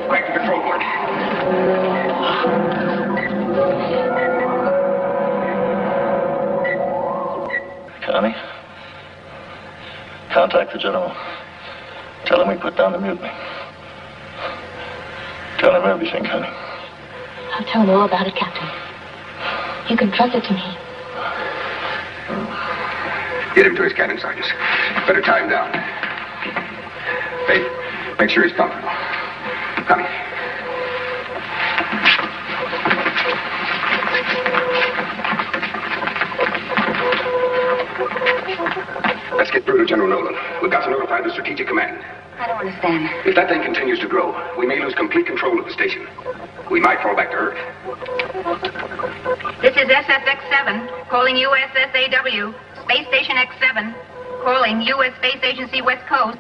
Back to control board. Connie, contact the general. Tell him we put down the mutiny. Tell him everything, Connie. I'll tell him all about it, Captain. You can trust it to me. Get him to his cabin, Sergeant. Better tie him down. Hey, make sure he's comfortable. Come here. Let's get through to General Nolan. We've got to notify the Strategic Command. I don't understand. If that thing continues to grow, we may lose complete control of the station. We might fall back to Earth. This is SSX-7, calling USSAW, Space Station X-7, calling U.S. Space Agency West Coast.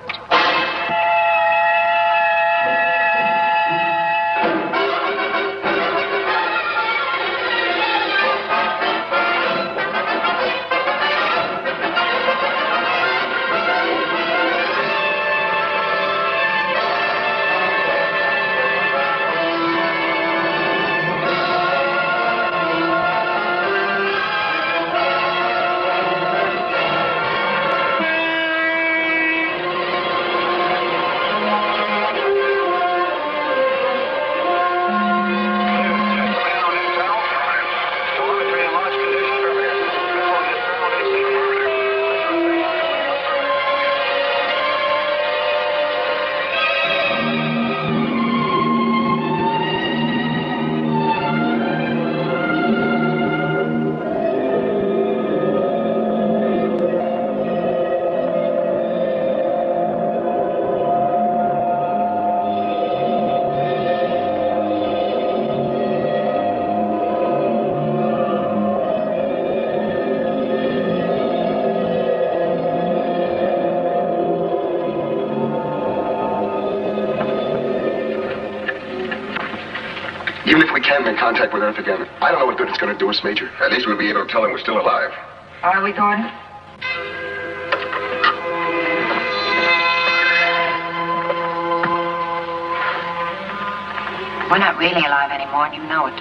Even if we can make contact with Earth again, I don't know what good it's going to do us, Major. At least we'll be able to tell them we're still alive. Are we, Gordon? We're not really alive anymore, and you know it.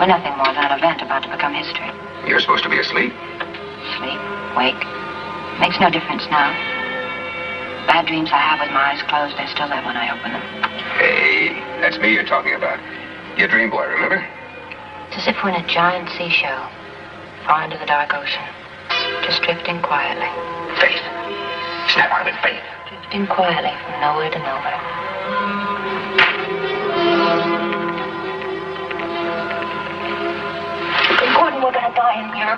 We're nothing more than an event about to become history. You're supposed to be asleep. Sleep, wake. Makes no difference now. Bad dreams I have with my eyes closed, they're still there when I open them. Hey, that's me you're talking about. Your dream boy, remember? It's as if we're in a giant seashell, far into the dark ocean, just drifting quietly. Faith. Snap out of it, Faith. Drifting quietly from nowhere to nowhere. Gordon, we're gonna die in here.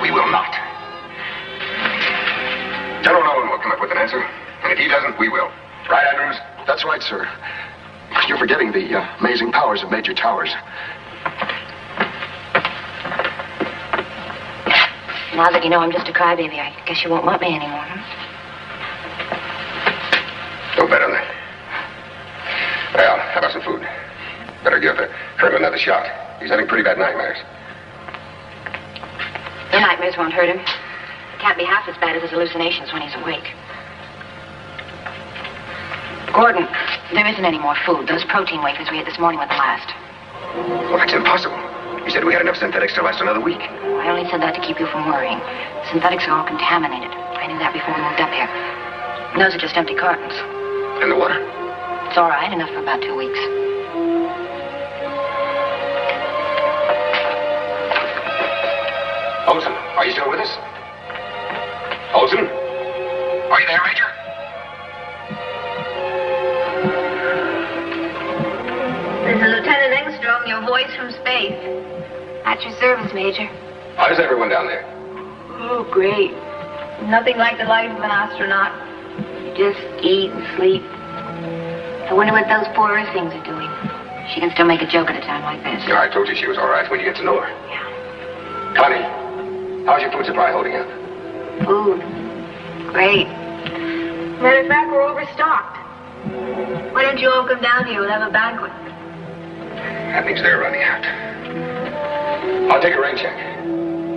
We will not. General Nolan will come up with an answer, and if he doesn't, we will. Right, Andrews? That's right, sir. You're forgetting the amazing powers of Major Towers. Now that you know I'm just a crybaby, I guess you won't want me anymore, huh? Don't bet on that. Well, how about some food? Better give the Curran another shot. He's having pretty bad nightmares. The nightmares won't hurt him. Can't be half as bad as his hallucinations when he's awake. Gordon, there isn't any more food. Those protein wafers we had this morning were the last. Well, that's impossible. You said we had enough synthetics to last another week. I only said that to keep you from worrying. Synthetics are all contaminated. I knew that before we moved up here. Those are just empty cartons. And the water? It's all right, enough for about 2 weeks. Olson, are you still with us? Olson? Are you there, Major? This is Lieutenant Engstrom, your voice from space. At your service, Major. How's everyone down there? Oh, great. Nothing like the life of an astronaut. You just eat and sleep. I wonder what those poor Earth things are doing. She can still make a joke at a time like this. Yeah, I told you she was all right when you get to know her. Yeah. Connie, how's your food supply holding up? Food. Great. Matter of fact, we're overstocked. Why don't you all come down here? We'll have a banquet. That means they're running out. I'll take a rain check.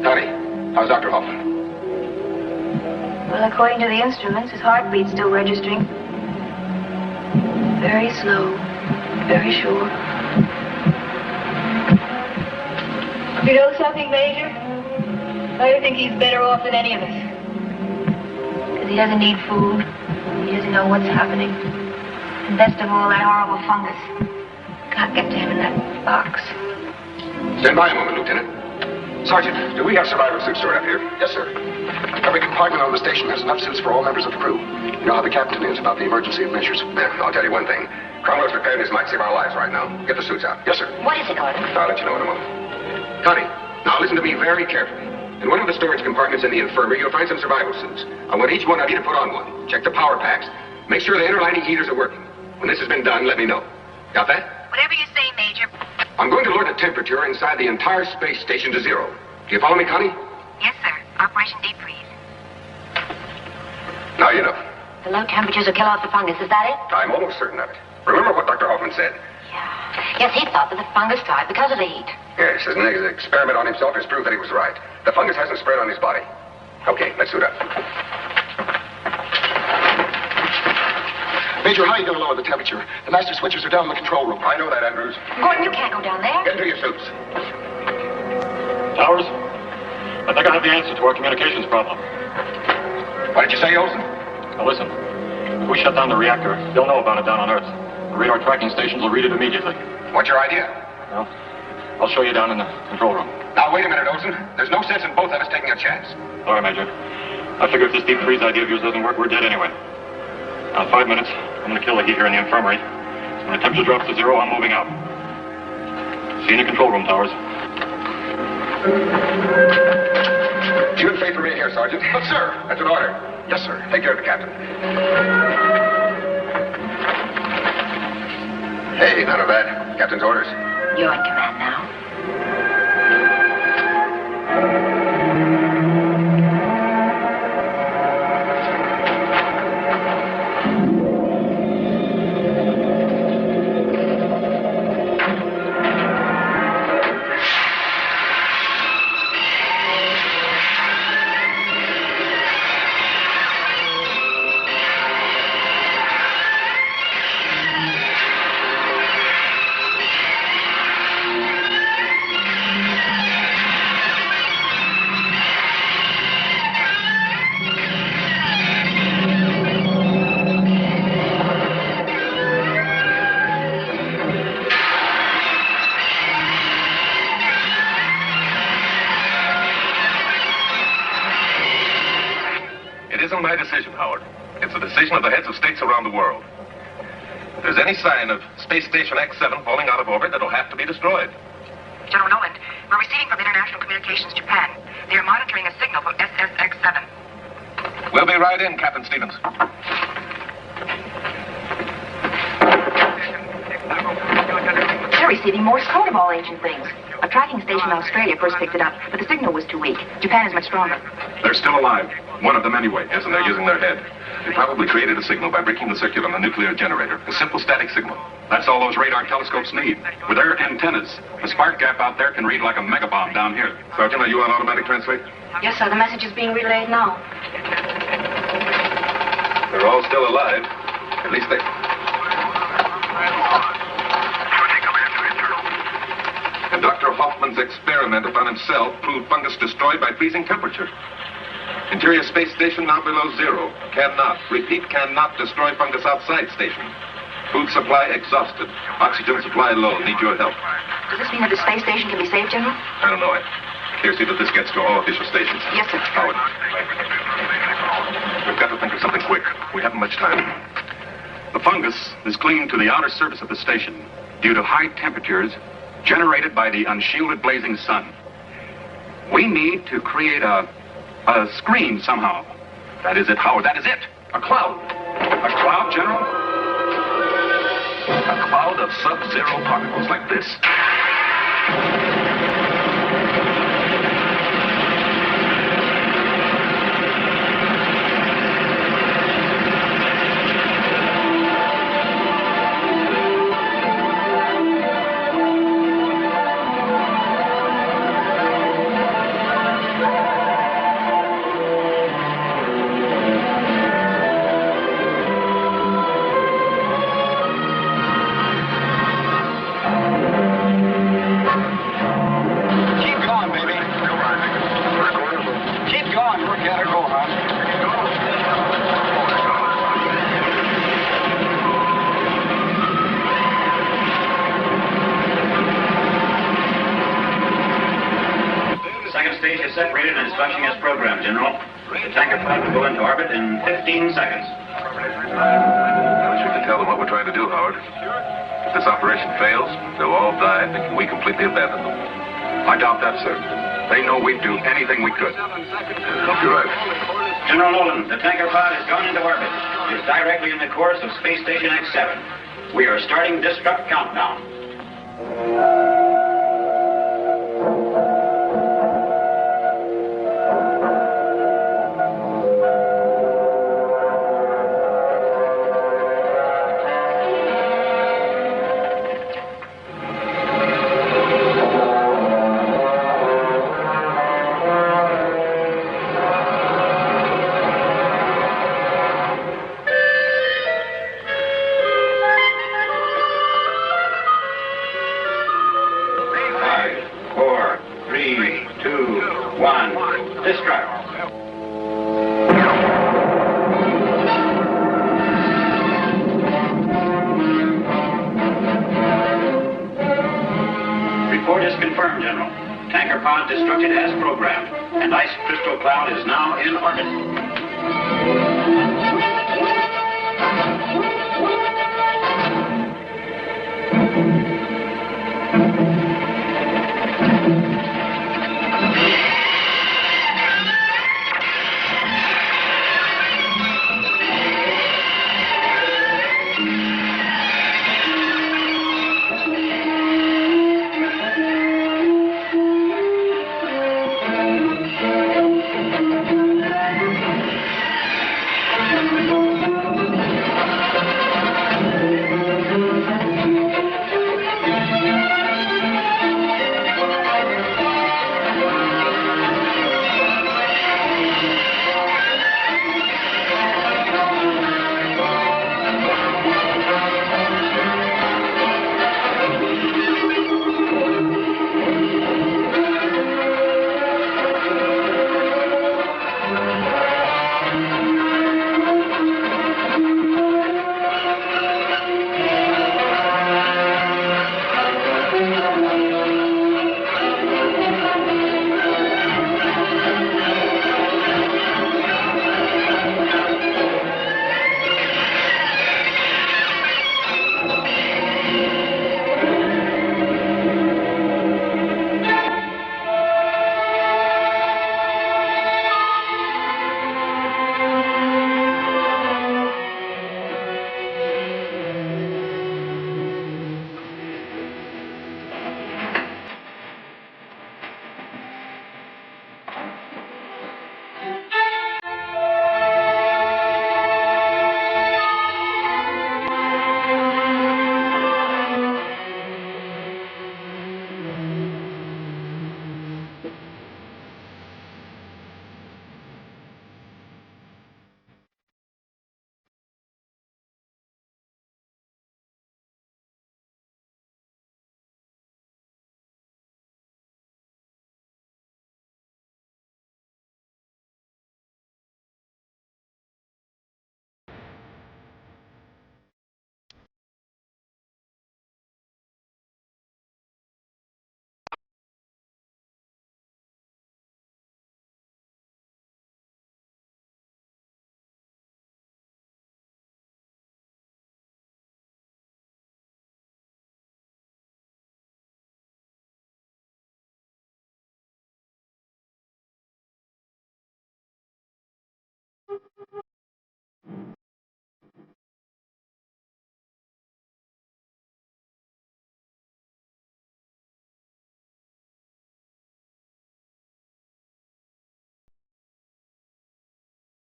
Connie, how's Dr. Hoffman? Well, according to the instruments, his heartbeat's still registering. Very slow, very sure. You know something, Major? I think he's better off than any of us. Because he doesn't need food. He doesn't know what's happening. And best of all, that horrible fungus. Can't get to him in that box. Stand by a moment, Lieutenant. Sergeant, do we have survival suits stored up here? Yes, sir. Every compartment on the station has enough suits for all members of the crew. You know how the captain is about the emergency of measures. Yeah, I'll tell you one thing. Cromwell's preparedness might save our lives right now. Get the suits out. Yes, sir. What is it, Gordon? I'll let you know in a moment. Connie, now listen to me very carefully. In one of the storage compartments in the infirmary, you'll find some survival suits. I want each one of you to put on one. Check the power packs. Make sure the interlining heaters are working. When this has been done, let me know. Got that? Whatever you say, Major. I'm going to lower the temperature inside the entire space station to 0. Do you follow me, Connie? Yes, sir. Operation Deep Freeze. Now you know. The low temperatures will kill off the fungus, is that it? I'm almost certain of it. Remember what Dr. Hoffman said? Yeah. Yes, he thought that the fungus died because of the heat. Yes, his experiment on himself is proof that he was right. The fungus hasn't spread on his body. Okay, let's suit up. Major, how are you going to lower the temperature? The master switches are down in the control room. I know that, Andrews. Gordon, you can't go down there. Get into your suits. Towers, I think I have the answer to our communications problem. What did you say, Olson? Now listen, if we shut down the reactor, they'll know about it down on Earth. The radar tracking stations will read it immediately. What's your idea? Well, I'll show you down in the control room. Now, wait a minute, Olson. There's no sense in both of us taking a chance. All right, Major. I figure if this deep freeze idea of yours doesn't work, we're dead anyway. Now, in 5 minutes, I'm going to kill the heat here in the infirmary. When the temperature drops to 0, I'm moving out. See you in the control room, Towers. You and Faith remain here, Sergeant. But, sir. That's an order. Yes, sir. Take care of the captain. Hey, none of that. Captain's orders. You're in command now. My decision, Howard. It's the decision of the heads of states around the world. If there's any sign of Space Station X7 falling out of orbit, it'll have to be destroyed. General Nolan, we're receiving from International Communications Japan. They're monitoring a signal from SSX7. We'll be right in, Captain Stevens. They're receiving Morse code of all ancient things. A tracking station in Australia first picked it up, but the signal was too weak. Japan is much stronger. They're still alive. One of them anyway. Yes, and they're using their head. They probably created a signal by breaking the circuit on the nuclear generator. A simple static signal. That's all those radar telescopes need. With their antennas, the spark gap out there can read like a megabomb down here. Sergeant, are you on automatic translate? Yes, sir. The message is being relayed now. They're all still alive. At least they... And Dr. Hoffman's experiment upon himself proved fungus destroyed by freezing temperature. Interior space station now below zero. Cannot, repeat, cannot destroy fungus outside station. Food supply exhausted. Oxygen supply low. Need your help. Does this mean that the space station can be saved, General? I don't know. I care see that this gets to all official stations. Yes, sir. Howard. We've got to think of something quick. We haven't much time. The fungus is clinging to the outer surface of the station due to high temperatures generated by the unshielded blazing sun. We need to create a screen somehow. That is it, Howard. That is it. A cloud. A cloud, General? A cloud of sub-zero particles like this. Separated and is functioning as programmed, General. The tanker pod will go into orbit in 15 seconds. I wish we could tell them what we're trying to do, Howard. If this operation fails, they'll all die thinking we completely abandoned them. I doubt that, sir. They know we'd do anything we could. You're right. General Nolan, the tanker pod has gone into orbit. It is directly in the course of Space Station X7. We are starting destruct countdown. 1. Destruct. Report is confirmed, General. Tanker pod destructed as programmed, and ice crystal cloud is now in orbit.